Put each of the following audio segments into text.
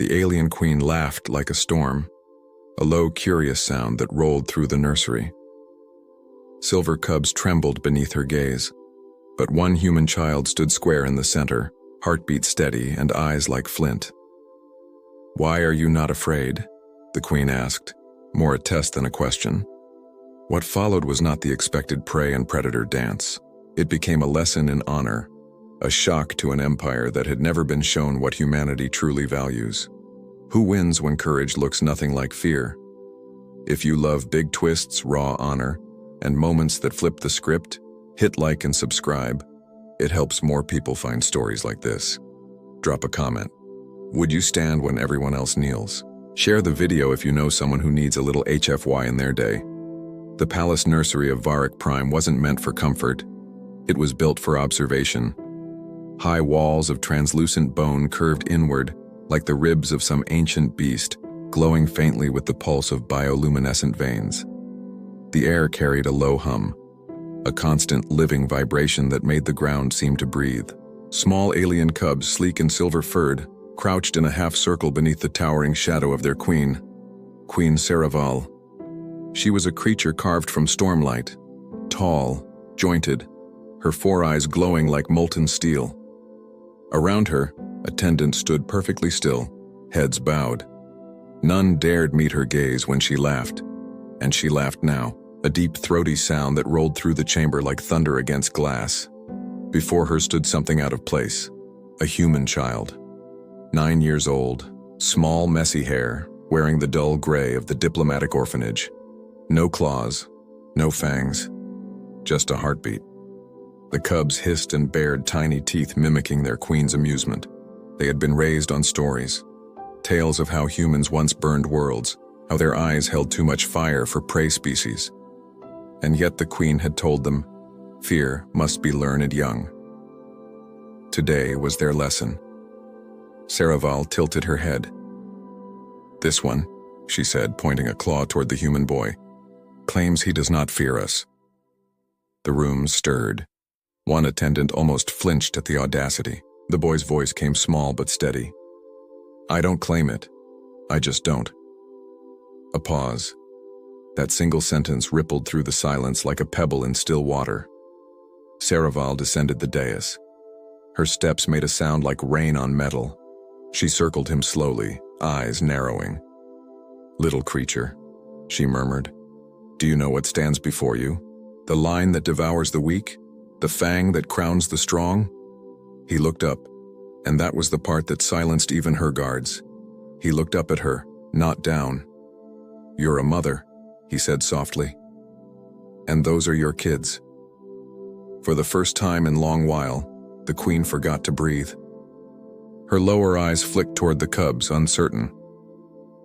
The alien queen laughed like a storm, a low, curious sound that rolled through the nursery. Silver cubs trembled beneath her gaze, but one human child stood square in the center, heartbeat steady and eyes like flint. "Why are you not afraid?" the queen asked, more a test than a question. What followed was not the expected prey and predator dance. It became a lesson in honor, a shock to an empire that had never been shown what humanity truly values. Who wins when courage looks nothing like fear? If you love big twists, raw honor, and moments that flip the script, hit like and subscribe. It helps more people find stories like this. Drop a comment. Would you stand when everyone else kneels? Share the video if you know someone who needs a little HFY in their day. The palace nursery of Varric Prime wasn't meant for comfort. It was built for observation. High walls of translucent bone curved inward, like the ribs of some ancient beast, glowing faintly with the pulse of bioluminescent veins. The air carried a low hum, a constant living vibration that made the ground seem to breathe. Small alien cubs, sleek and silver-furred, crouched in a half-circle beneath the towering shadow of their queen, Queen Saraval. She was a creature carved from stormlight, tall, jointed, her four eyes glowing like molten steel. Around her, attendants stood perfectly still, heads bowed. None dared meet her gaze when she laughed, and she laughed now, a deep, throaty sound that rolled through the chamber like thunder against glass. Before her stood something out of place, a human child. 9 years old, small, messy hair, wearing the dull gray of the diplomatic orphanage. No claws, no fangs, just a heartbeat. The cubs hissed and bared tiny teeth, mimicking their queen's amusement. They had been raised on stories, tales of how humans once burned worlds, how their eyes held too much fire for prey species. And yet the queen had told them, fear must be learned young. Today was their lesson. Saraval tilted her head. "This one," she said, pointing a claw toward the human boy, "claims he does not fear us." The room stirred. One attendant almost flinched at the audacity. The boy's voice came small but steady. "I don't claim it. I just don't." A pause. That single sentence rippled through the silence like a pebble in still water. Saraval descended the dais. Her steps made a sound like rain on metal. She circled him slowly, eyes narrowing. "Little creature," she murmured, "do you know what stands before you? The line that devours the weak? The fang that crowns the strong?" He looked up, and that was the part that silenced even her guards. He looked up at her, not down. "You're a mother," he said softly. "And those are your kids." For the first time in a long while, the queen forgot to breathe. Her lower eyes flicked toward the cubs, uncertain.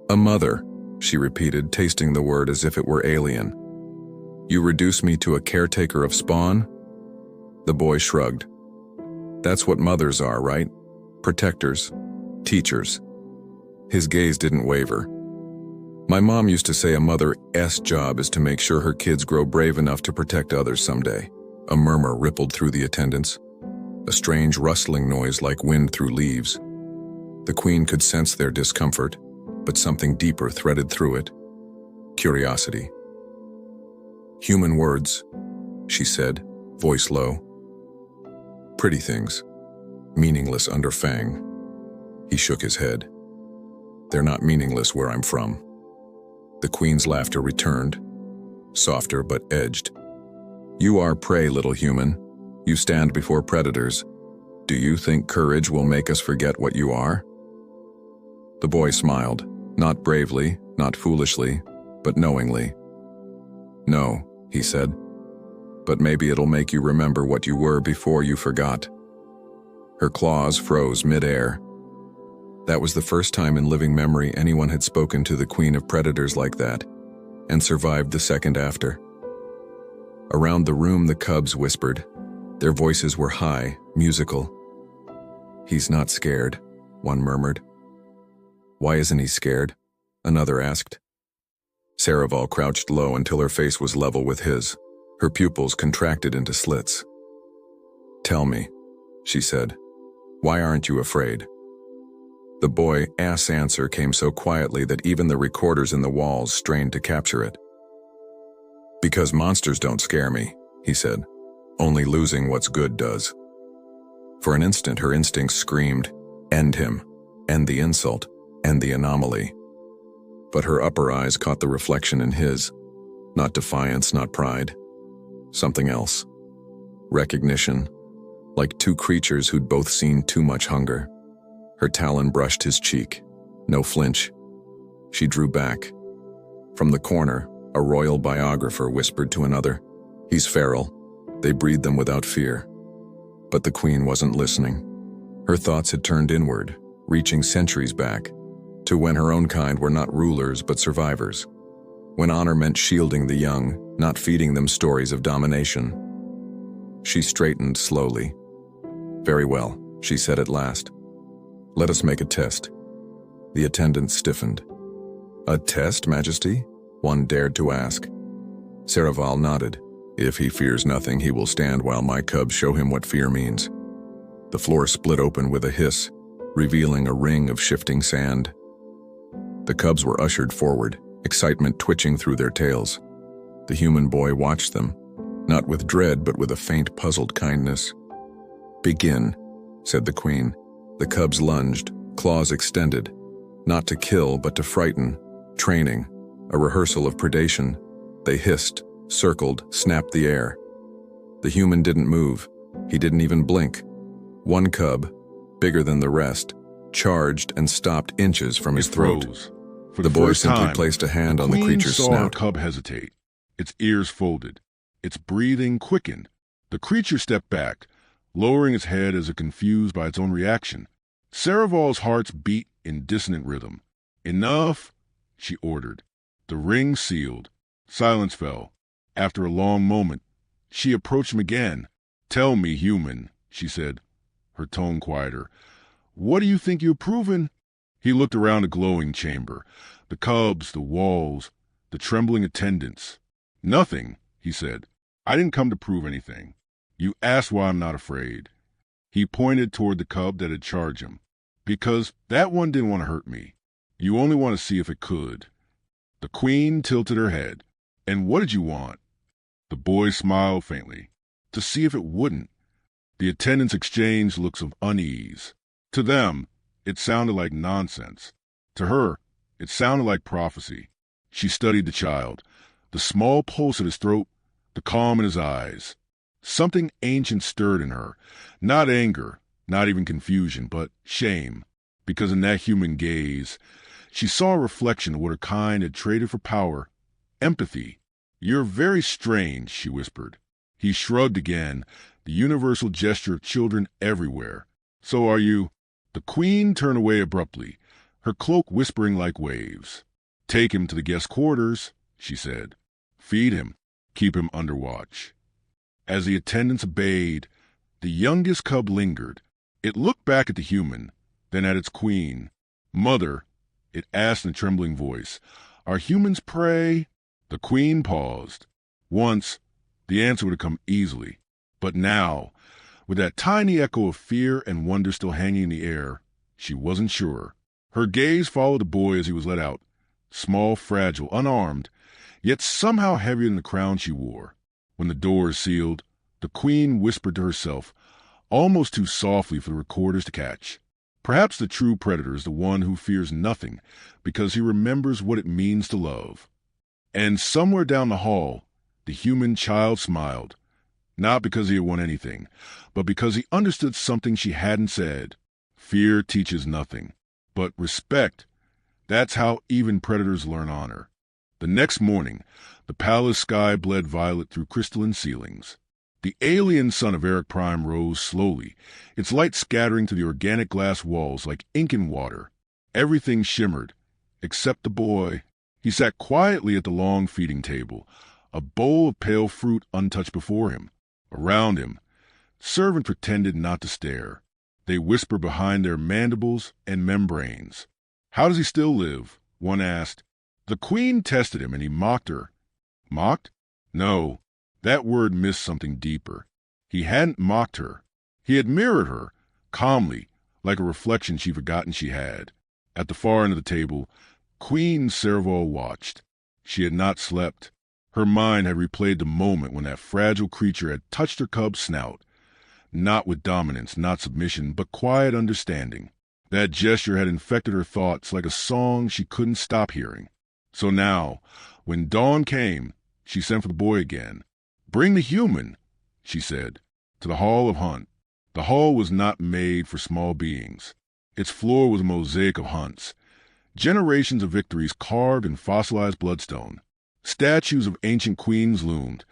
"A mother," she repeated, tasting the word as if it were alien. "You reduce me to a caretaker of spawn?" The boy shrugged. "That's what mothers are, right? Protectors, teachers." His gaze didn't waver. "My mom used to say a mother's job is to make sure her kids grow brave enough to protect others someday." A murmur rippled through the attendants, a strange rustling noise like wind through leaves. The queen could sense their discomfort, but something deeper threaded through it. Curiosity. "Human words," she said, voice low. "Pretty things, meaningless under fang." He shook his head. "They're not meaningless where I'm from." The queen's laughter returned, softer but edged. "You are prey, little human. You stand before predators. Do you think courage will make us forget what you are?" The boy smiled, not bravely, not foolishly, but knowingly. "No," he said, "but maybe it'll make you remember what you were before you forgot." Her claws froze mid-air. That was the first time in living memory anyone had spoken to the queen of predators like that, and survived the second after. Around the room the cubs whispered. Their voices were high, musical. "He's not scared," one murmured. "Why isn't he scared?" another asked. Saraval crouched low until her face was level with his. Her pupils contracted into slits. "Tell me," she said, "why aren't you afraid?" The boy's answer came so quietly that even the recorders in the walls strained to capture it. "Because monsters don't scare me," he said. "Only losing what's good does." For an instant, her instincts screamed, "End him, end the insult, end the anomaly." But her upper eyes caught the reflection in his. Not defiance, not pride. Something else. Recognition. Like two creatures who'd both seen too much hunger. Her talon brushed his cheek. No flinch. She drew back. From the corner, a royal biographer whispered to another, "He's feral. They breed them without fear." But the queen wasn't listening. Her thoughts had turned inward, reaching centuries back, to when her own kind were not rulers but survivors. When honor meant shielding the young, not feeding them stories of domination. She straightened slowly. "Very well," she said at last. "Let us make a test." The attendant stiffened. "A test, Majesty?" one dared to ask. Saraval nodded. "If he fears nothing, he will stand while my cubs show him what fear means." The floor split open with a hiss, revealing a ring of shifting sand. The cubs were ushered forward, excitement twitching through their tails. The human boy watched them, not with dread but with a faint, puzzled kindness. "Begin," said the queen. The cubs lunged, claws extended, not to kill but to frighten. Training, a rehearsal of predation. They hissed, circled, snapped the air. The human didn't move. He didn't even blink. One cub, bigger than the rest, charged and stopped inches from his throat. The boy simply placed a hand on the creature's snout. The queen saw her cub hesitate. Its ears folded. Its breathing quickened. The creature stepped back, lowering its head as if confused by its own reaction. Saraval's heart beat in dissonant rhythm. "Enough," she ordered. The ring sealed. Silence fell. After a long moment, she approached him again. "Tell me, human," she said, her tone quieter. "What do you think you've proven?" He looked around the glowing chamber. The cubs, the walls, the trembling attendants. "Nothing," he said. "I didn't come to prove anything. You asked why I'm not afraid." He pointed toward the cub that had charged him. "Because that one didn't want to hurt me. You only want to see if it could." The queen tilted her head. "And what did you want?" The boy smiled faintly. "To see if it wouldn't." The attendants exchanged looks of unease. To them, it sounded like nonsense. To her, it sounded like prophecy. She studied the child, the small pulse at his throat, the calm in his eyes. Something ancient stirred in her, not anger, not even confusion, but shame, because in that human gaze, she saw a reflection of what her kind had traded for power, empathy. "You're very strange," she whispered. He shrugged again, the universal gesture of children everywhere. "So are you." The queen turned away abruptly, her cloak whispering like waves. "Take him to the guest quarters," she said. "Feed him. Keep him under watch." As the attendants obeyed, the youngest cub lingered. It looked back at the human, then at its queen. "Mother," it asked in a trembling voice, "are humans prey?" The queen paused. Once, the answer would have come easily. But now, with that tiny echo of fear and wonder still hanging in the air, she wasn't sure. Her gaze followed the boy as he was let out, small, fragile, unarmed, yet somehow heavier than the crown she wore. When the door sealed, the queen whispered to herself, almost too softly for the recorders to catch. Perhaps the true predator is the one who fears nothing because he remembers what it means to love. And somewhere down the hall, the human child smiled, not because he had won anything, but because he understood something she hadn't said. Fear teaches nothing, but respect. That's how even predators learn honor. The next morning, the palace sky bled violet through crystalline ceilings. The alien sun of Eric Prime rose slowly, its light scattering to the organic glass walls like ink in water. Everything shimmered, except the boy. He sat quietly at the long feeding table, a bowl of pale fruit untouched before him. Around him, servants pretended not to stare. They whispered behind their mandibles and membranes. "How does he still live?" one asked. The queen tested him, and he mocked her. Mocked? No, that word missed something deeper. He hadn't mocked her. He had mirrored her, calmly, like a reflection she'd forgotten she had. At the far end of the table, Queen Serval watched. She had not slept. Her mind had replayed the moment when that fragile creature had touched her cub's snout, not with dominance, not submission, but quiet understanding. That gesture had infected her thoughts like a song she couldn't stop hearing. So now, when dawn came, she sent for the boy again. "Bring the human," she said, to the Hall of Hunt. The hall was not made for small beings. Its floor was a mosaic of hunts, generations of victories carved in fossilized bloodstone. Statues of ancient queens loomed,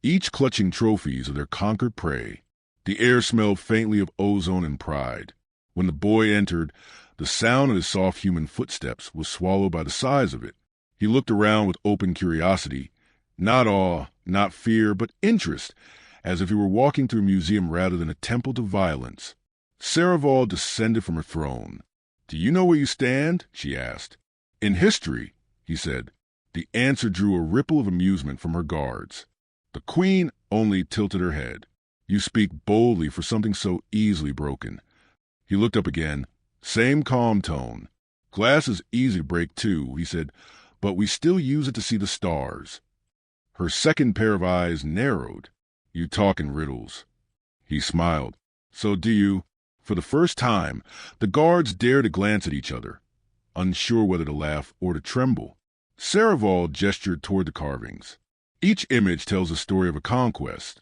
each clutching trophies of their conquered prey. The air smelled faintly of ozone and pride. When the boy entered, the sound of his soft human footsteps was swallowed by the size of it. He looked around with open curiosity, not awe, not fear, but interest, as if he were walking through a museum rather than a temple to violence. Serval descended from her throne. "Do you know where you stand?" she asked. "In history," he said. The answer drew a ripple of amusement from her guards. The queen only tilted her head. "You speak boldly for something so easily broken." He looked up again. Same calm tone. "Glass is easy to break too," he said, "but we still use it to see the stars." Her second pair of eyes narrowed. "You talk in riddles." He smiled. "So do you." For the first time, the guards dared to glance at each other, unsure whether to laugh or to tremble. Serval gestured toward the carvings. "Each image tells the story of a conquest,"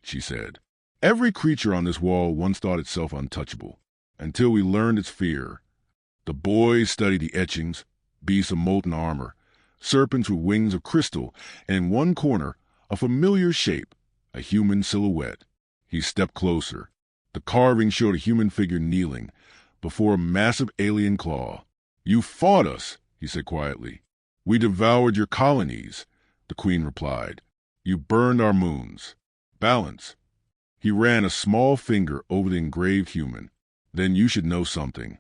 she said. "Every creature on this wall once thought itself untouchable, until we learned its fear." The boys studied the etchings, beasts of molten armor, serpents with wings of crystal, and in one corner, a familiar shape, a human silhouette. He stepped closer. The carving showed a human figure kneeling before a massive alien claw. "You fought us," he said quietly. "We devoured your colonies," the queen replied. "You burned our moons." "Balance." He ran a small finger over the engraved human. "Then you should know something."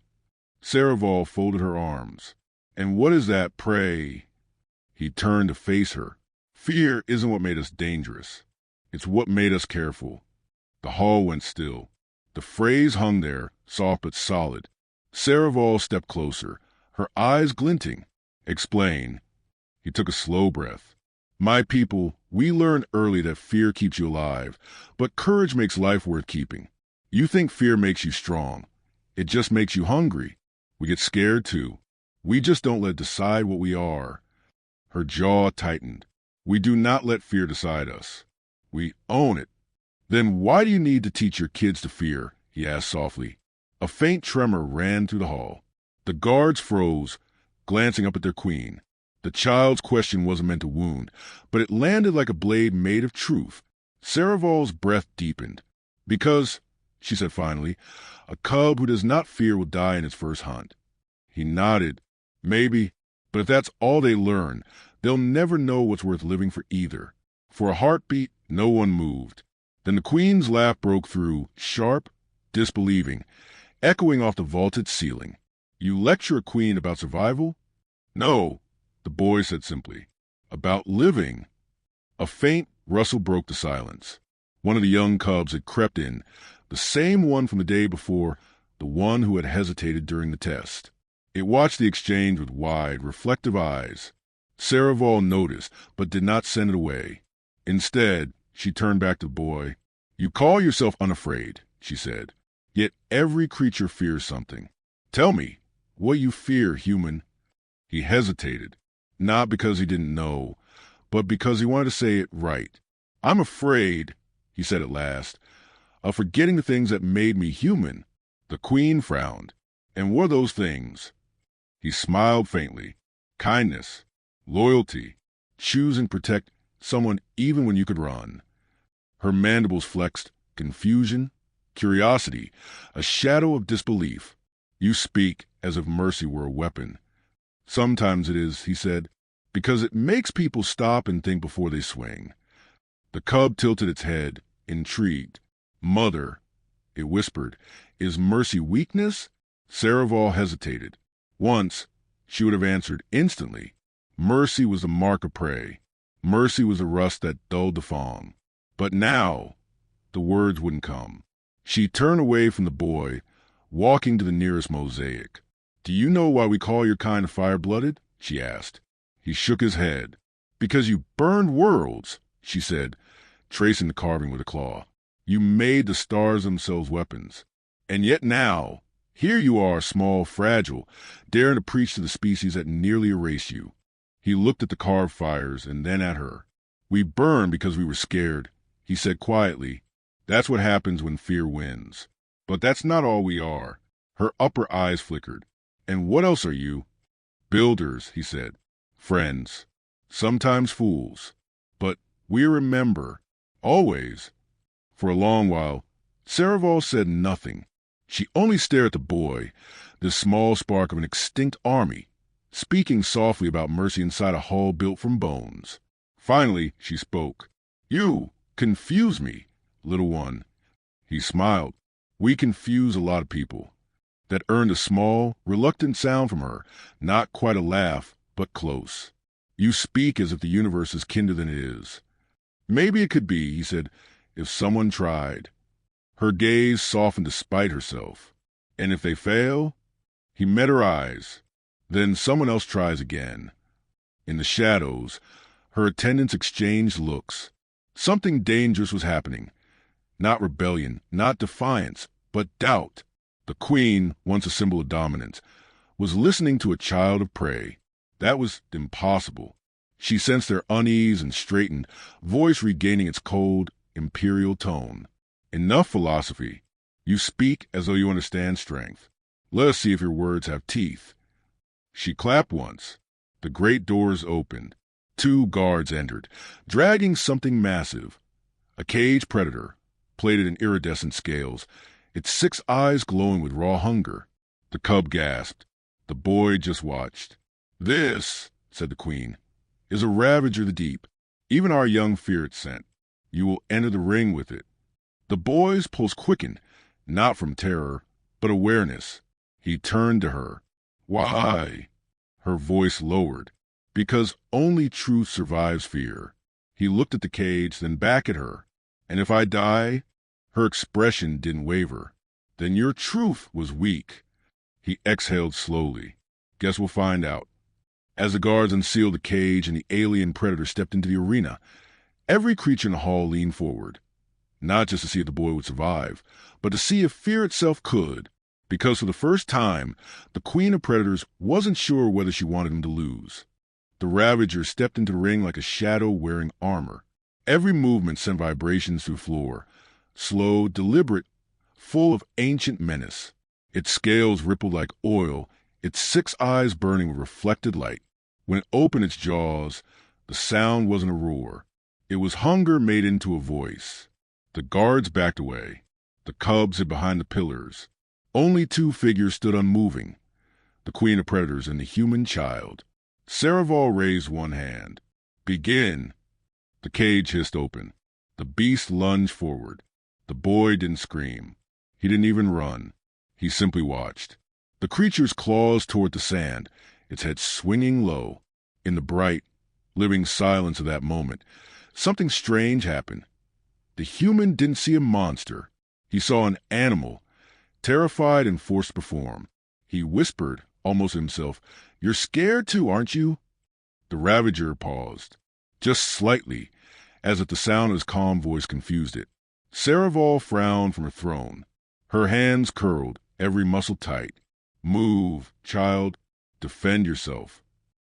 Serval folded her arms. "And what is that, pray?" He turned to face her. "Fear isn't what made us dangerous. It's what made us careful." The hall went still. The phrase hung there, soft but solid. Serval stepped closer, her eyes glinting. "Explain." He took a slow breath. "My people, we learned early that fear keeps you alive, but courage makes life worth keeping. You think fear makes you strong. It just makes you hungry. We get scared too. We just don't let it decide what we are." Her jaw tightened. "We do not let fear decide us. We own it." "Then why do you need to teach your kids to fear?" he asked softly. A faint tremor ran through the hall. The guards froze, glancing up at their queen. The child's question wasn't meant to wound, but it landed like a blade made of truth. Serval's breath deepened. "Because," she said finally, "a cub who does not fear will die in its first hunt." He nodded. "Maybe, but if that's all they learn, they'll never know what's worth living for either." For a heartbeat, no one moved. Then the queen's laugh broke through, sharp, disbelieving, echoing off the vaulted ceiling. "You lecture a queen about survival?" "No," the boy said simply. "About living." A faint rustle broke the silence. One of the young cubs had crept in, the same one from the day before, the one who had hesitated during the test. It watched the exchange with wide, reflective eyes. Serval noticed, but did not send it away. Instead, she turned back to the boy. "You call yourself unafraid," she said. "Yet every creature fears something. Tell me, what you fear, human." He hesitated, not because he didn't know, but because he wanted to say it right. "I'm afraid," he said at last, "of forgetting the things that made me human." The queen frowned. "And what are those things?" He smiled faintly. "Kindness, loyalty, choosing to protect someone even when you could run." Her mandibles flexed. Confusion, curiosity, a shadow of disbelief. "You speak as if mercy were a weapon." "Sometimes it is," he said, "because it makes people stop and think before they swing." The cub tilted its head, intrigued. "Mother," it whispered, "is mercy weakness?" Serval hesitated. Once, she would have answered instantly. Mercy was the mark of prey. Mercy was the rust that dulled the fawn. But now, the words wouldn't come. She turned away from the boy, walking to the nearest mosaic. "Do you know why we call your kind fire-blooded?" she asked. He shook his head. "Because you burned worlds," she said, tracing the carving with a claw. "You made the stars themselves weapons. And yet now, here you are, small, fragile, daring to preach to the species that nearly erased you." He looked at the carved fires and then at her. "We burned because we were scared," he said quietly. "That's what happens when fear wins. But that's not all we are." Her upper eyes flickered. "And what else are you?" "Builders," he said. "Friends. Sometimes fools. But we remember. Always." For a long while, Saraval said nothing. She only stared at the boy, this small spark of an extinct army, speaking softly about mercy inside a hull built from bones. Finally, she spoke. "You confuse me, little one." He smiled. "We confuse a lot of people." That earned a small, reluctant sound from her, not quite a laugh, but close. "You speak as if the universe is kinder than it is." "Maybe it could be," he said, "if someone tried." Her gaze softened despite herself. "And if they fail?" He met her eyes. "Then someone else tries again." In the shadows, her attendants exchanged looks. Something dangerous was happening. Not rebellion, not defiance, but doubt. The queen, once a symbol of dominance, was listening to a child of prey. That was impossible. She sensed their unease and straightened, voice regaining its cold, imperial tone. "Enough philosophy. You speak as though you understand strength. Let us see if your words have teeth." She clapped once. The great doors opened. 2 guards entered, dragging something massive. A cage predator, plated in iridescent scales, its 6 eyes glowing with raw hunger. The cub gasped. The boy just watched. "This," said the queen, "is a ravager of the deep. Even our young fear it sent. You will enter the ring with it." The boy's pulse quickened, not from terror, but awareness. He turned to her. "Why?" Her voice lowered. "Because only truth survives fear." He looked at the cage, then back at her. "And if I die?" Her expression didn't waver. "Then your truth was weak." He exhaled slowly. "Guess we'll find out." As the guards unsealed the cage and the alien predator stepped into the arena, every creature in the hall leaned forward. Not just to see if the boy would survive, but to see if fear itself could. Because for the first time, the queen of predators wasn't sure whether she wanted him to lose. The ravager stepped into the ring like a shadow wearing armor. Every movement sent vibrations through the floor, slow, deliberate, full of ancient menace. Its scales rippled like oil, its 6 eyes burning with reflected light. When it opened its jaws, the sound wasn't a roar. It was hunger made into a voice. The guards backed away. The cubs hid behind the pillars. Only 2 figures stood unmoving, the queen of predators and the human child. Saraval raised one hand. "Begin." The cage hissed open. The beast lunged forward. The boy didn't scream. He didn't even run. He simply watched. The creature's claws toward the sand, its head swinging low. In the bright, living silence of that moment, something strange happened. The human didn't see a monster. He saw an animal, terrified and forced to perform. He whispered, almost to himself, "You're scared too, aren't you?" The ravager paused, just slightly, as if the sound of his calm voice confused it. Saraval frowned from her throne. Her hands curled, every muscle tight. "Move, child. Defend yourself."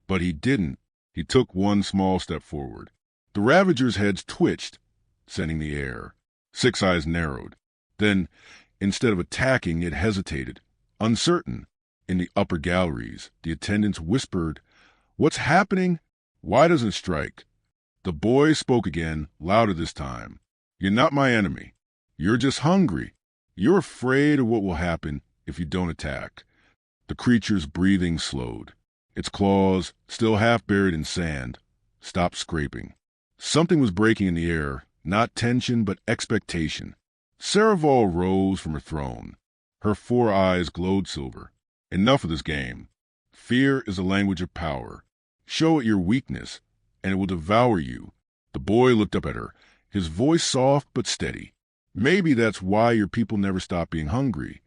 But he didn't. He took one small step forward. The ravager's heads twitched, sending the air. 6 eyes narrowed. Then, instead of attacking, it hesitated, uncertain. In the upper galleries, the attendants whispered, "What's happening? Why doesn't it strike?" The boy spoke again, louder this time. "You're not my enemy. You're just hungry. You're afraid of what will happen if you don't attack." The creature's breathing slowed. Its claws, still half buried in sand, stopped scraping. Something was breaking in the air, not tension but expectation. Saraval rose from her throne. Her 4 eyes glowed silver. "Enough of this game. Fear is the language of power. Show it your weakness, and it will devour you." The boy looked up at her, his voice soft but steady. "Maybe that's why your people never stop being hungry.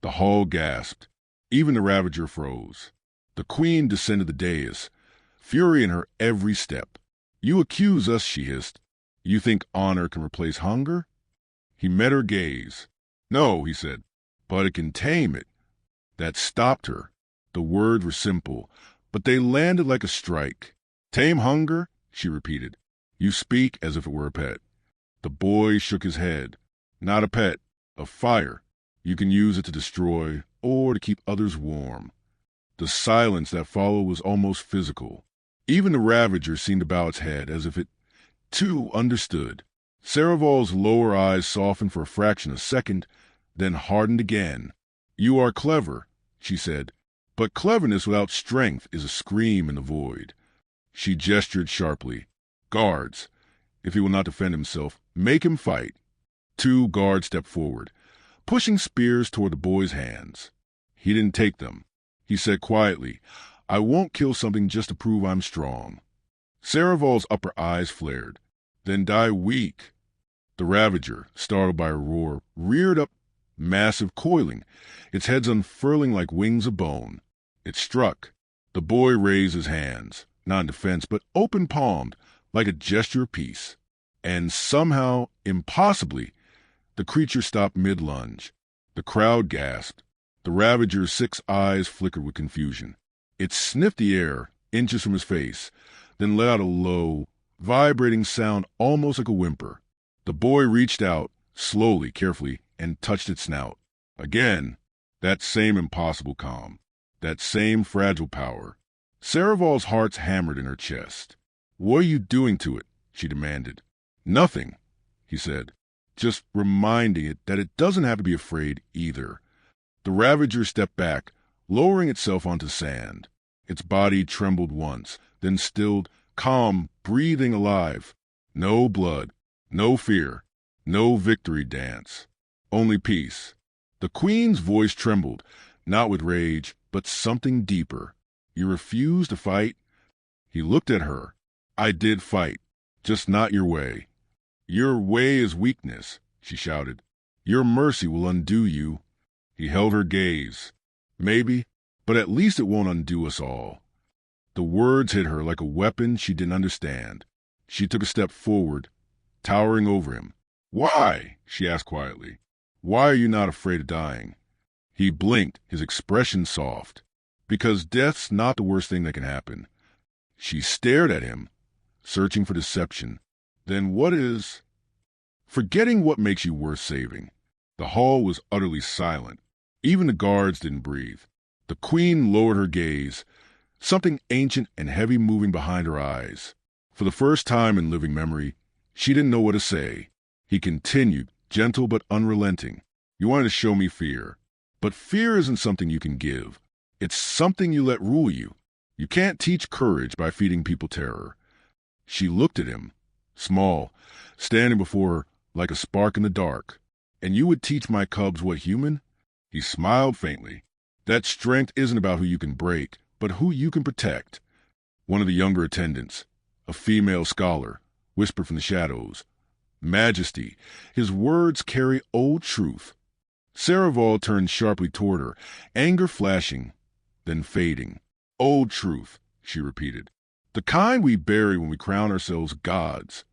The hall gasped. Even the Ravager froze. The queen descended the dais, fury in her every step. "You accuse us," she hissed. "You think honor can replace hunger?" He met her gaze. "No," he said, "but it can tame it." That stopped her. The words were simple, but they landed like a strike. "Tame hunger?" she repeated. "You speak as if it were a pet." The boy shook his head. "Not a pet, a fire. You can use it to destroy or to keep others warm." The silence that followed was almost physical. Even the Ravager seemed to bow its head as if it, too, understood. Saravol's lower eyes softened for a fraction of a second, then hardened again. "You are clever," she said, "but cleverness without strength is a scream in the void." She gestured sharply. "Guards, if he will not defend himself, make him fight." 2 guards stepped forward, pushing spears toward the boy's hands. He didn't take them. He said quietly, "I won't kill something just to prove I'm strong." Saravol's upper eyes flared. "Then die weak." The Ravager, startled by a roar, reared up, massive, coiling, its head unfurling like wings of bone. It struck. The boy raised his hands, not in defense, but open-palmed, like a gesture of peace. And somehow, impossibly, the creature stopped mid-lunge. The crowd gasped. The Ravager's 6 eyes flickered with confusion. It sniffed the air, inches from his face, then let out a low, vibrating sound almost like a whimper. The boy reached out, slowly, carefully, and touched its snout. Again, that same impossible calm, that same fragile power. Saravol's heart hammered in her chest. "What are you doing to it?" she demanded. "Nothing," he said, "just reminding it that it doesn't have to be afraid either." The Ravager stepped back, lowering itself onto sand. Its body trembled once, then stilled, calm, breathing alive. No blood, no fear, no victory dance. Only peace. The queen's voice trembled, not with rage, but something deeper. "You refuse to fight?" He looked at her. "I did fight, just not your way." "Your way is weakness," she shouted. "Your mercy will undo you." He held her gaze. "Maybe, but at least it won't undo us all." The words hit her like a weapon she didn't understand. She took a step forward, towering over him. "Why?" she asked quietly. "Why are you not afraid of dying?" He blinked, his expression soft. "Because death's not the worst thing that can happen." She stared at him, searching for deception. "Then what is—" "Forgetting what makes you worth saving." The hall was utterly silent. Even the guards didn't breathe. The queen lowered her gaze, something ancient and heavy moving behind her eyes. For the first time in living memory, she didn't know what to say. He continued, gentle but unrelenting. "You wanted to show me fear. But fear isn't something you can give. It's something you let rule you. You can't teach courage by feeding people terror." She looked at him, small, standing before her like a spark in the dark. "And you would teach my cubs what human?" He smiled faintly. "That strength isn't about who you can break, but who you can protect." One of the younger attendants, a female scholar, whispered from the shadows, "Majesty, his words carry old truth." Saraval turned sharply toward her, anger flashing, then fading. "Old truth," she repeated. "The kind we bury when we crown ourselves gods."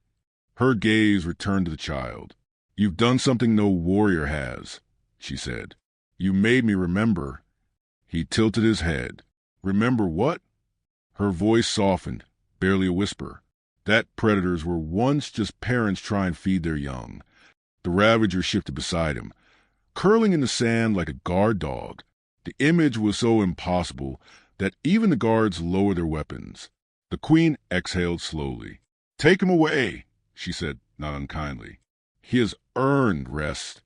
Her gaze returned to the child. "You've done something no warrior has," she said. "You made me remember." He tilted his head. "Remember what?" Her voice softened, barely a whisper. "That predators were once just parents trying to feed their young." The Ravager shifted beside him, curling in the sand like a guard dog. The image was so impossible that even the guards lowered their weapons. The queen exhaled slowly. "Take him away," she said, not unkindly. "He has earned rest."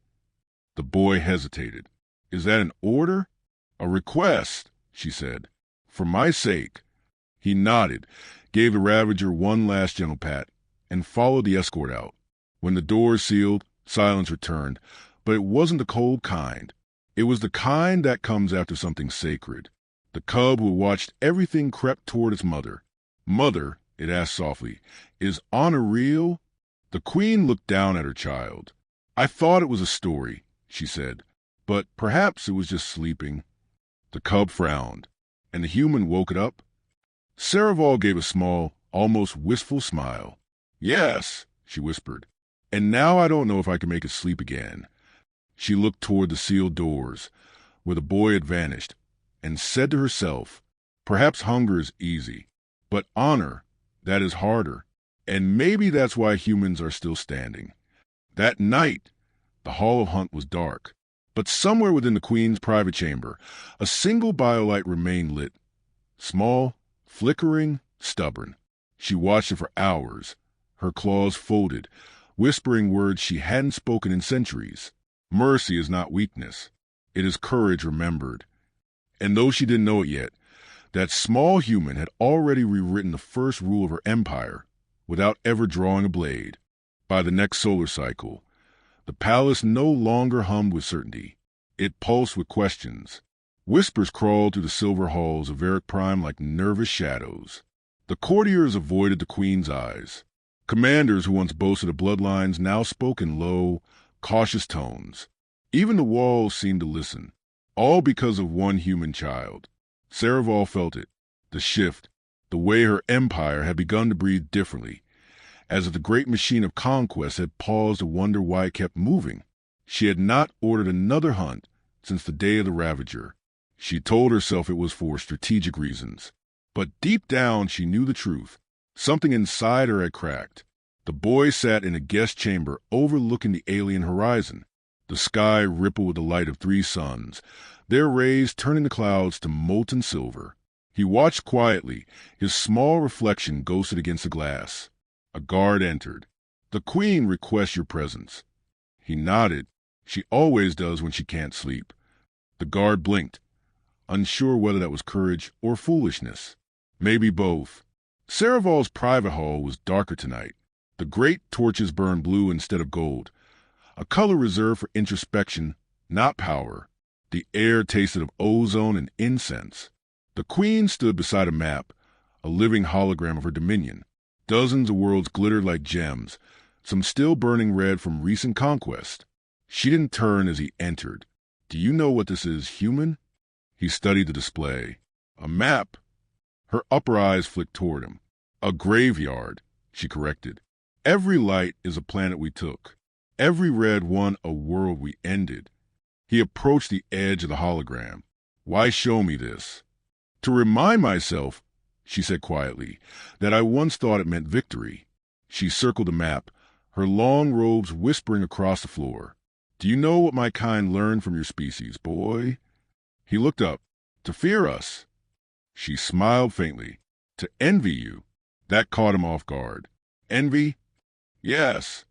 The boy hesitated. "Is that an order?" "A request," she said. "For my sake." He nodded, gave the Ravager one last gentle pat, and followed the escort out. When the doors sealed, silence returned, but it wasn't the cold kind. It was the kind that comes after something sacred. The cub who watched everything crept toward its mother. "Mother," it asked softly, "is honor real?" The queen looked down at her child. "I thought it was a story," she said, But perhaps it was just sleeping. The cub frowned, and the human woke it up. Saraval gave a small, almost wistful smile. Yes, she whispered, and now I don't know if I can make it sleep again. She looked toward the sealed doors, where the boy had vanished, and said to herself, perhaps hunger is easy, but honor, that is harder, and maybe that's why humans are still standing. That night, the Hall of Hunt was dark, but somewhere within the Queen's private chamber, a single biolight remained lit. Small, flickering, stubborn. She watched it for hours, her claws folded, whispering words she hadn't spoken in centuries. Mercy is not weakness. It is courage remembered. And though she didn't know it yet, that small human had already rewritten the first rule of her empire without ever drawing a blade. By the next solar cycle, the palace no longer hummed with certainty. It pulsed with questions. Whispers crawled through the silver halls of Eric Prime like nervous shadows. The courtiers avoided the Queen's eyes. Commanders who once boasted of bloodlines now spoke in low, cautious tones. Even the walls seemed to listen, all because of one human child. Saraval felt it, the shift, the way her empire had begun to breathe differently, as if the great machine of conquest had paused to wonder why it kept moving. She had not ordered another hunt since the day of the Ravager. She told herself it was for strategic reasons. But deep down she knew the truth. Something inside her had cracked. The boy sat in a guest chamber overlooking the alien horizon. The sky rippled with the light of 3 suns, their rays turning the clouds to molten silver. He watched quietly, his small reflection ghosted against the glass. A guard entered. "The Queen requests your presence." He nodded. She always does when she can't sleep. The guard blinked, unsure whether that was courage or foolishness. Maybe both. Saraval's private hall was darker tonight. The great torches burned blue instead of gold, a color reserved for introspection, not power. The air tasted of ozone and incense. The Queen stood beside a map, a living hologram of her dominion. Dozens of worlds glittered like gems, some still burning red from recent conquest. She didn't turn as he entered. "Do you know what this is, human?" He studied the display. "A map." Her upper eyes flicked toward him. "A graveyard," she corrected. "Every light is a planet we took. Every red one a world we ended." He approached the edge of the hologram. "Why show me this?" "To remind myself," she said quietly, "that I once thought it meant victory." She circled the map, her long robes whispering across the floor. "Do you know what my kind learned from your species, boy?" He looked up. "To fear us." She smiled faintly. "To envy you." That caught him off guard. "Envy?" "Yes."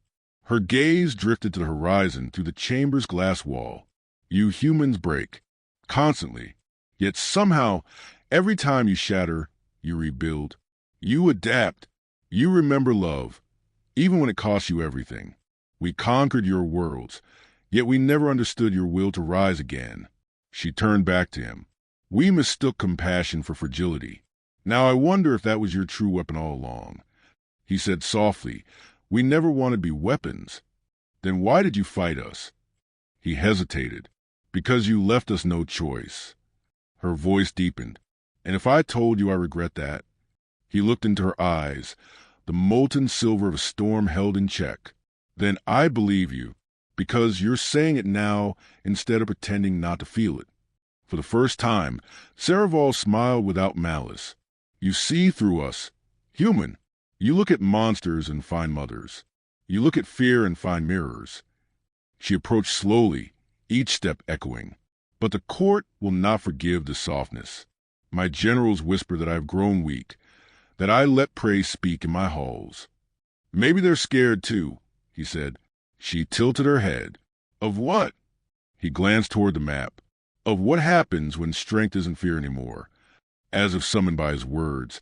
Her gaze drifted to the horizon through the chamber's glass wall. "You humans break. Constantly. Yet somehow, every time you shatter, you rebuild. You adapt. You remember love, even when it costs you everything. We conquered your worlds, yet we never understood your will to rise again." She turned back to him. "We mistook compassion for fragility. Now I wonder if that was your true weapon all along." He said softly, "We never wanted to be weapons. Then why did you fight us?" He hesitated. "Because you left us no choice." Her voice deepened. "And if I told you I regret that?" He looked into her eyes, the molten silver of a storm held in check. "Then I believe you, because you're saying it now instead of pretending not to feel it." For the first time, Saraval smiled without malice. "You see through us. Human. You look at monsters and find mothers. You look at fear and find mirrors." She approached slowly, each step echoing. "But the court will not forgive this softness. My generals whisper that I have grown weak, that I let praise speak in my halls." "Maybe they're scared too," he said. She tilted her head. "Of what?" He glanced toward the map. "Of what happens when strength isn't fear anymore." As if summoned by his words,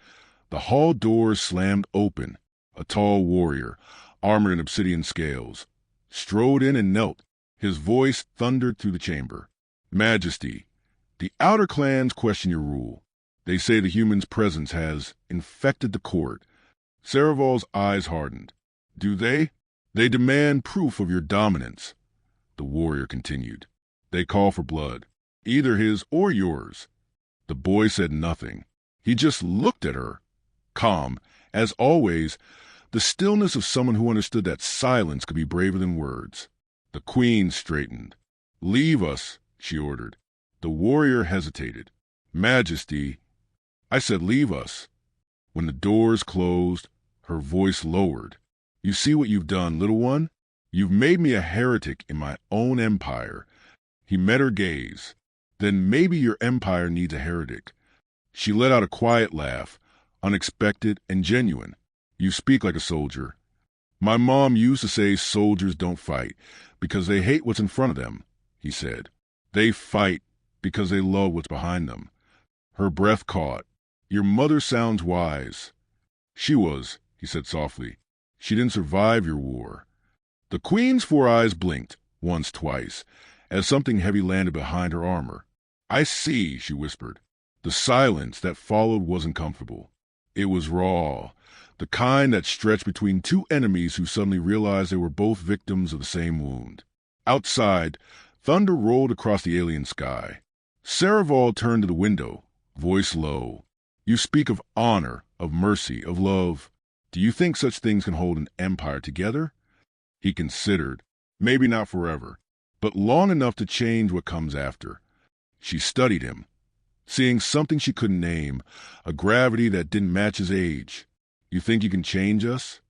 the hall doors slammed open. A tall warrior, armored in obsidian scales, strode in and knelt. His voice thundered through the chamber. "Majesty, the outer clans question your rule. They say the human's presence has infected the court." Saraval's eyes hardened. "Do they?" "They demand proof of your dominance," the warrior continued. They call for blood, either his or yours. The boy said nothing. He just looked at her, calm, as always, the stillness of someone who understood that silence could be braver than words. The queen straightened. "Leave us," she ordered. The warrior hesitated. "Majesty," I said, "leave us." When the doors closed, her voice lowered. "You see what you've done, little one? You've made me a heretic in my own empire." He met her gaze. "Then maybe your empire needs a heretic." She let out a quiet laugh, unexpected and genuine. "You speak like a soldier. My mom used to say soldiers don't fight because they hate what's in front of them," he said. "They fight because they love what's behind them." Her breath caught. "Your mother sounds wise." "She was," he said softly. "She didn't survive your war." The queen's 4 eyes blinked, once, twice, as something heavy landed behind her armor. "I see," she whispered. The silence that followed wasn't comfortable. It was raw, the kind that stretched between two enemies who suddenly realized they were both victims of the same wound. Outside, thunder rolled across the alien sky. Saraval turned to the window, voice low. "You speak of honor, of mercy, of love. Do you think such things can hold an empire together?" He considered. "Maybe not forever, but long enough to change what comes after." She studied him, seeing something she couldn't name, a gravity that didn't match his age. "You think you can change us?"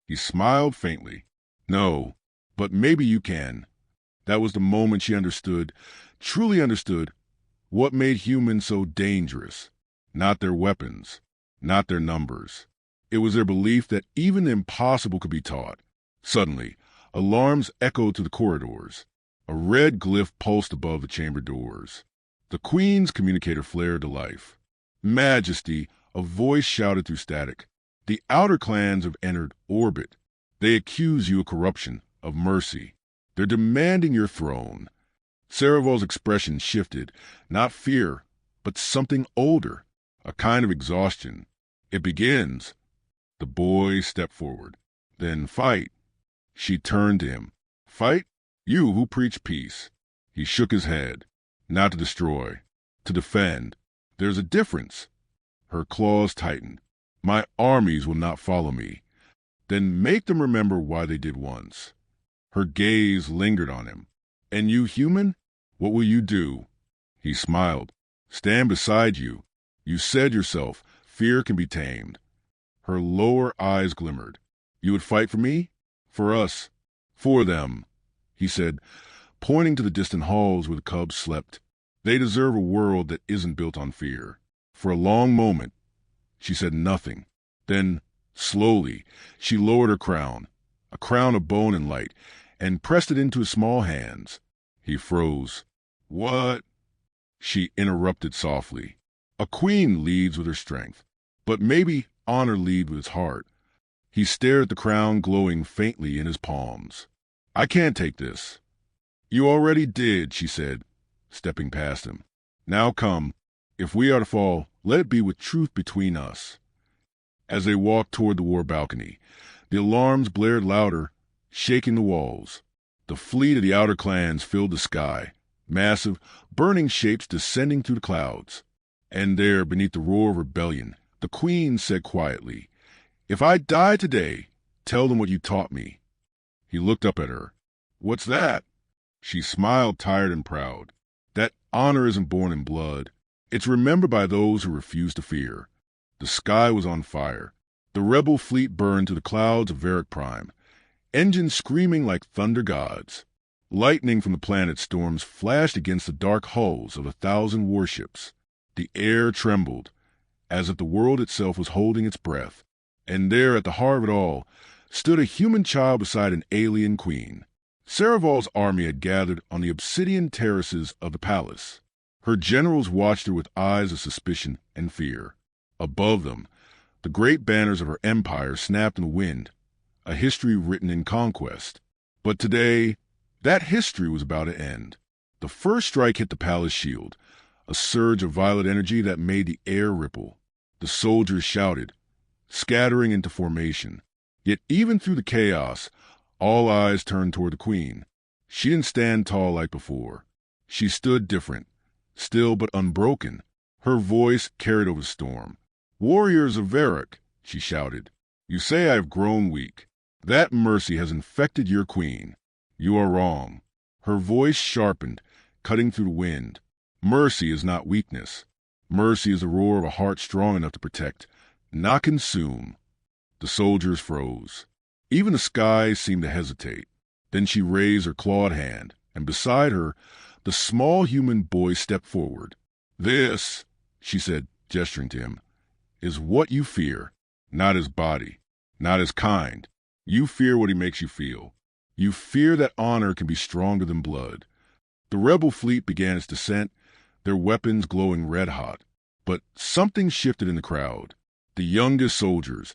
He smiled faintly. "No, but maybe you can." That was the moment she understood, truly understood, what made humans so dangerous. Not their weapons, not their numbers. It was their belief that even the impossible could be taught. Suddenly, alarms echoed through the corridors. A red glyph pulsed above the chamber doors. The queen's communicator flared to life. "Majesty," a voice shouted through static. "The outer clans have entered orbit. They accuse you of corruption, of mercy. They're demanding your throne." Saraval's expression shifted, not fear, but something older, a kind of exhaustion. "It begins." The boy stepped forward. "Then fight." She turned to him. "Fight? You who preach peace." He shook his head. "Not to destroy, to defend. There's a difference." Her claws tightened. "My armies will not follow me." "Then make them remember why they did once." Her gaze lingered on him. "And you, human, what will you do?" He smiled. "Stand beside you. You said yourself, fear can be tamed." Her lower eyes glimmered. "You would fight for me? For us? For them?" He said, pointing to the distant halls where the cubs slept. "They deserve a world that isn't built on fear." For a long moment, she said nothing. Then, slowly, she lowered her crown, a crown of bone and light, and pressed it into his small hands. He froze. "What?" She interrupted softly. "A queen leads with her strength, but maybe honor leads with its heart." He stared at the crown glowing faintly in his palms. "I can't take this." "You already did," she said, stepping past him. "Now come. If we are to fall, let it be with truth between us." As they walked toward the war balcony, the alarms blared louder, shaking the walls. The fleet of the outer clans filled the sky, massive, burning shapes descending through the clouds. And there, beneath the roar of rebellion, the queen said quietly, "If I die today, tell them what you taught me." He looked up at her. "What's that?" She smiled, tired and proud. "That honor isn't born in blood. It's remembered by those who refuse to fear." The sky was on fire. The rebel fleet burned to the clouds of Varric Prime, engines screaming like thunder gods. Lightning from the planet storms flashed against the dark hulls of 1,000 warships. The air trembled, as if the world itself was holding its breath. And there, at the heart of it all, stood a human child beside an alien queen. Saraval's army had gathered on the obsidian terraces of the palace. Her generals watched her with eyes of suspicion and fear. Above them, the great banners of her empire snapped in the wind, a history written in conquest. But today, that history was about to end. The first strike hit the palace shield, a surge of violet energy that made the air ripple. The soldiers shouted, scattering into formation. Yet even through the chaos, all eyes turned toward the queen. She didn't stand tall like before. She stood different, still but unbroken. Her voice carried over the storm. "Warriors of Varrock," she shouted, "you say I have grown weak. That mercy has infected your queen. You are wrong." Her voice sharpened, cutting through the wind. Mercy is not weakness. Mercy is the roar of a heart strong enough to protect, not consume. The soldiers froze. Even the sky seemed to hesitate. Then she raised her clawed hand, and beside her, the small human boy stepped forward. "This," she said, gesturing to him, "is what you fear. Not his body, not his kind. You fear what he makes you feel. You fear that honor can be stronger than blood." The rebel fleet began its descent, their weapons glowing red-hot. But something shifted in the crowd. The youngest soldiers,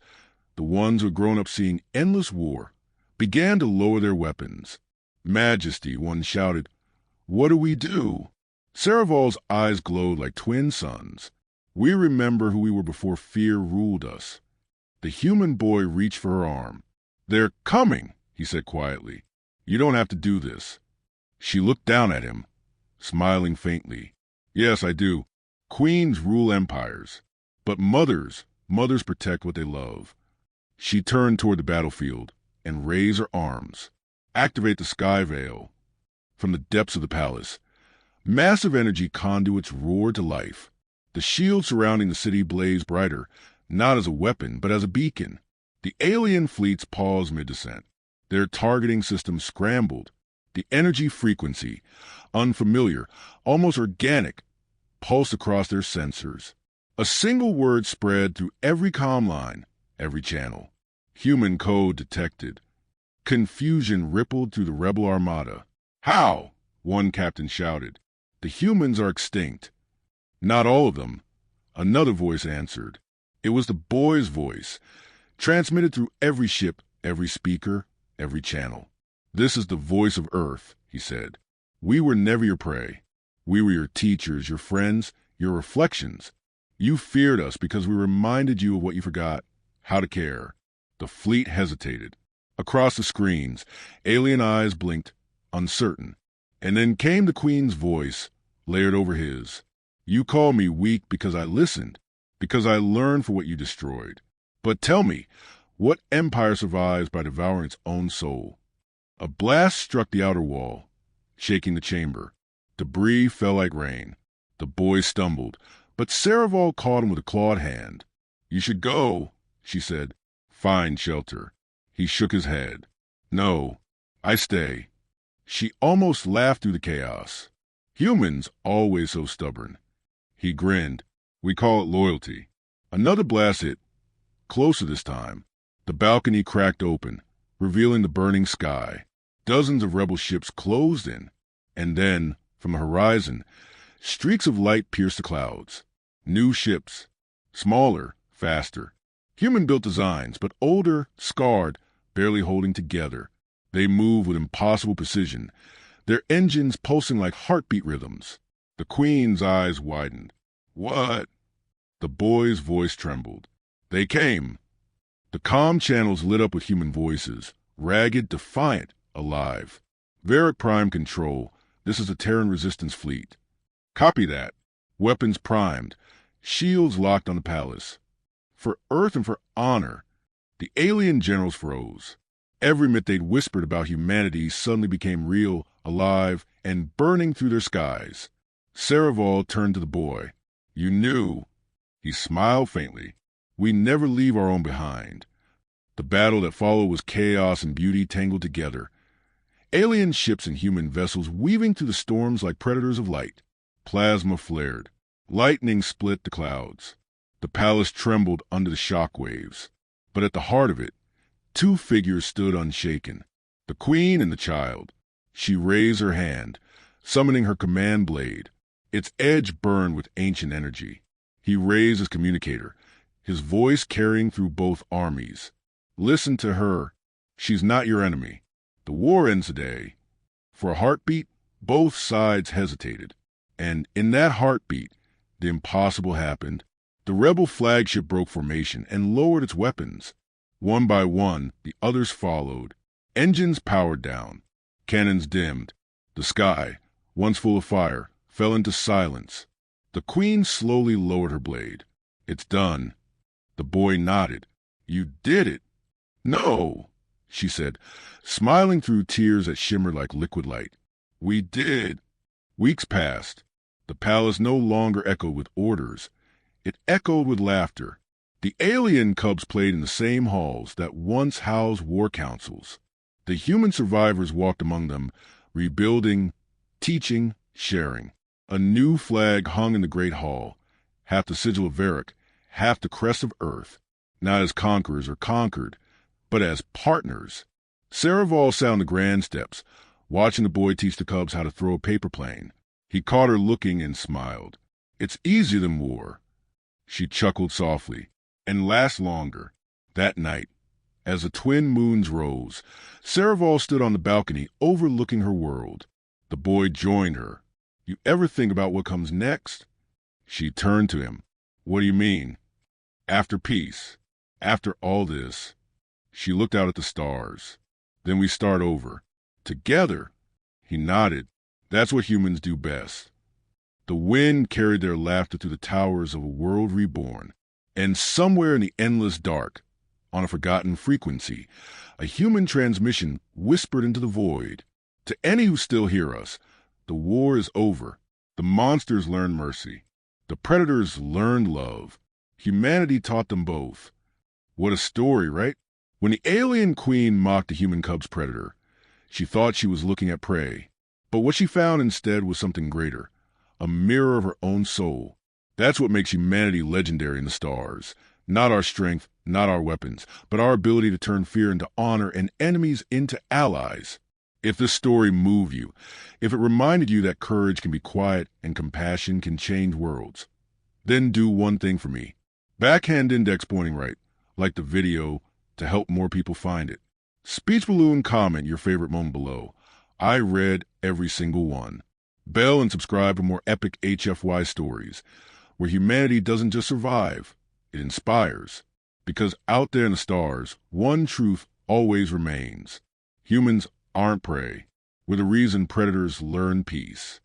the ones who had grown up seeing endless war, began to lower their weapons. "Majesty," one shouted, "what do we do?" Saravol's eyes glowed like twin suns. "We remember who we were before fear ruled us." The human boy reached for her arm. "They're coming," he said quietly. "You don't have to do this." She looked down at him, smiling faintly. "Yes, I do. Queens rule empires. But mothers protect what they love." She turned toward the battlefield and raised her arms. "Activate the sky veil." From the depths of the palace, massive energy conduits roared to life. The shield surrounding the city blazed brighter, not as a weapon, but as a beacon. The alien fleets paused mid-descent. Their targeting systems scrambled. The energy frequency, unfamiliar, almost organic, pulsed across their sensors. A single word spread through every comm line, every channel. Human code detected. Confusion rippled through the rebel armada. "How?" one captain shouted. "The humans are extinct." "Not all of them," another voice answered. It was the boy's voice, transmitted through every ship, every speaker, every channel. "This is the voice of Earth," he said. "We were never your prey. We were your teachers, your friends, your reflections. You feared us because we reminded you of what you forgot, how to care." The fleet hesitated. Across the screens, alien eyes blinked, uncertain. And then came the Queen's voice, layered over his. "You call me weak because I listened, because I learned for what you destroyed. But tell me, what empire survives by devouring its own soul?" A blast struck the outer wall, shaking the chamber. Debris fell like rain. The boy stumbled, but Saravol caught him with a clawed hand. "You should go," she said. "Find shelter." He shook his head. "No, I stay." She almost laughed through the chaos. Humans, always so stubborn. He grinned. "We call it loyalty." Another blast hit, closer this time. The balcony cracked open, revealing the burning sky. Dozens of rebel ships closed in, and then, from the horizon, streaks of light pierced the clouds. New ships, smaller, faster. Human-built designs, but older, scarred, barely holding together. They moved with impossible precision, their engines pulsing like heartbeat rhythms. The Queen's eyes widened. "What?" The boy's voice trembled. "They came." The comm channels lit up with human voices, ragged, defiant, alive. "Varrock Prime Control, this is a Terran Resistance fleet." "Copy that." Weapons primed, shields locked on the palace. For Earth and for honor, the alien generals froze. Every myth they'd whispered about humanity suddenly became real, alive, and burning through their skies. Saravol turned to the boy. "You knew." He smiled faintly. "We never leave our own behind." The battle that followed was chaos and beauty tangled together. Alien ships and human vessels weaving through the storms like predators of light. Plasma flared. Lightning split the clouds. The palace trembled under the shock waves. But at the heart of it, two figures stood unshaken. The Queen and the child. She raised her hand, summoning her command blade. Its edge burned with ancient energy. He raised his communicator, his voice carrying through both armies. "Listen to her. She's not your enemy. The war ends today." For a heartbeat, both sides hesitated. And in that heartbeat, the impossible happened. The rebel flagship broke formation and lowered its weapons. One by one, the others followed. Engines powered down. Cannons dimmed. The sky, once full of fire, fell into silence. The queen slowly lowered her blade. "It's done." The boy nodded. "You did it." "No," she said, smiling through tears that shimmered like liquid light. "We did." Weeks passed. The palace no longer echoed with orders. It echoed with laughter. The alien cubs played in the same halls that once housed war councils. The human survivors walked among them, rebuilding, teaching, sharing. A new flag hung in the great hall, half the sigil of Varric, half the crest of Earth, not as conquerors or conquered, but as partners. Saraval sat on the grand steps, watching the boy teach the cubs how to throw a paper plane. He caught her looking and smiled. "It's easier than war." She chuckled softly. "And lasts longer." That night, as the twin moons rose, Saraval stood on the balcony overlooking her world. The boy joined her. "You ever think about what comes next?" She turned to him. "What do you mean?" "After peace. After all this." She looked out at the stars. "Then we start over. Together." He nodded. "That's what humans do best." The wind carried their laughter through the towers of a world reborn. And somewhere in the endless dark, on a forgotten frequency, a human transmission whispered into the void. "To any who still hear us, the war is over. The monsters learned mercy. The predators learned love. Humanity taught them both." What a story, right? When the alien queen mocked the human cub's predator, she thought she was looking at prey. But what she found instead was something greater, a mirror of her own soul. That's what makes humanity legendary in the stars. Not our strength, not our weapons, but our ability to turn fear into honor and enemies into allies. If this story moved you, if it reminded you that courage can be quiet and compassion can change worlds, then do one thing for me. Backhand index pointing right, like the video, to help more people find it. Speech balloon comment your favorite moment below. I read every single one. Bell and subscribe for more epic HFY stories, where humanity doesn't just survive, it inspires. Because out there in the stars, one truth always remains. Humans aren't prey. We're the reason predators learn peace.